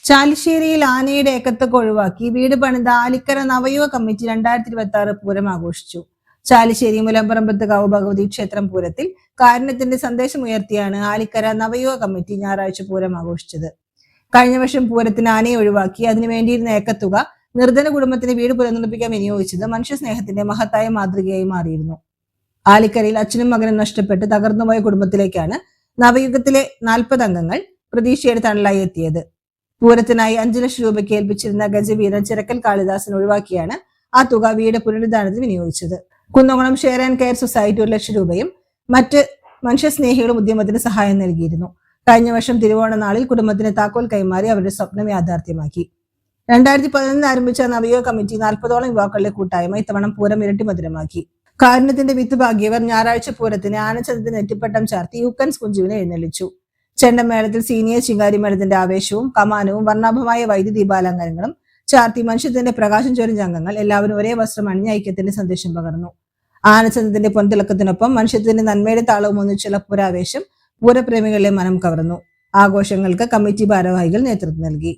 ചാലിശ്ശേരിയിൽ ആനയുടെ ഏക്കത്തൊക്കെ ഒഴിവാക്കി വീട് പണിത ആലിക്കര നവയുവ കമ്മിറ്റി 2026 പൂരം ആഘോഷിച്ചു. ചാലിശ്ശേരി മുലമ്പറമ്പത്ത് കാവ് ഭഗവതി ക്ഷേത്രം പൂരത്തിൽ കാരുണ്യത്തിന്റെ സന്ദേശമുയർത്തിയാണ് ആലിക്കര നവയുവ കമ്മിറ്റി ഞായറാഴ്ച പൂരം ആഘോഷിച്ചത്. കഴിഞ്ഞ വർഷം പൂരത്തിന് ആനയെ ഒഴിവാക്കി അതിനു വേണ്ടിയിരുന്ന ഏക്കത്തുക നിർധന കുടുംബത്തിന് വീട് പുനർനിർമ്മിക്കാൻ വിനിയോഗിച്ചത് മനുഷ്യസ്നേഹത്തിന്റെ മഹത്തായ മാതൃകയായി മാറിയിരുന്നു. ആലിക്കരയിൽ അച്ഛനും മകനും നഷ്ടപ്പെട്ട് തകർന്നുപോയ കുടുംബത്തിലേക്കാണ് നവയുഗത്തിലെ 40 അംഗങ്ങൾ പ്രതീക്ഷയുടെ തണലായി എത്തിയത്. പൂരത്തിനായി 5 ലക്ഷം രൂപയ്ക്ക് ഏൽപ്പിച്ചിരുന്ന ഗജവീരൻ ചിറക്കൽ കാളിദാസൻ ഒഴിവാക്കിയാണ് ആ തുക വീട് പുനരുദ്ധാരണത്തിന് വിനിയോഗിച്ചത്. Kunnamkulam share and care society 1 ലക്ഷം രൂപയും മറ്റ് മനുഷ്യസ്നേഹികളും ഉദ്യമത്തിന് സഹായം നൽകിയിരുന്നു. കഴിഞ്ഞ വർഷം തിരുവോണ നാളിൽ കുടുംബത്തിന് താക്കോൽ കൈമാറി അവരുടെ സ്വപ്നം യാഥാർത്ഥ്യമാക്കി. 2011 ആരംഭിച്ച നവയുവ കമ്മിറ്റി 40ഓളം യുവാക്കളുടെ കൂട്ടായ്മ ഇത്തവണ പൂരം ഇരട്ടി മധുരമാക്കി. കാരുണ്യത്തിന്റെ വിത്ത് ഭാഗ്യവർ ഞായറാഴ്ച പൂരത്തിന് ആനച്ചന്തത്തിന് നെറ്റിപ്പട്ടം ചാർത്തി യൂക്കൻസ് കുഞ്ചുവിനെ എഴുന്നള്ളിച്ചു. ചെണ്ടമേളത്തിൽ സീനിയർ ചിങ്കാരിമേളത്തിന്റെ ആവേശവും കമാനവും വർണ്ണാഭമായ വൈദ്യുതീപാലങ്കരങ്ങളും ചാർത്തി മനുഷ്യത്തിന്റെ പ്രകാശം ചൊരിഞ്ഞ അംഗങ്ങൾ എല്ലാവരും ഒരേ വസ്ത്രം അണിഞ്ഞ ഐക്യത്തിന്റെ സന്ദേശം പകർന്നു. ആനച്ചന്തത്തിന്റെ പൊൻതിളക്കത്തിനൊപ്പം മനുഷ്യത്തിന്റെ നന്മയുടെ താളവും ഒന്നിച്ചുള്ള പൂരാവേശം പൂരപ്രേമികളെ മനം കവർന്നു. ആഘോഷങ്ങൾക്ക് കമ്മിറ്റി ഭാരവാഹികൾ നേതൃത്വം നൽകി.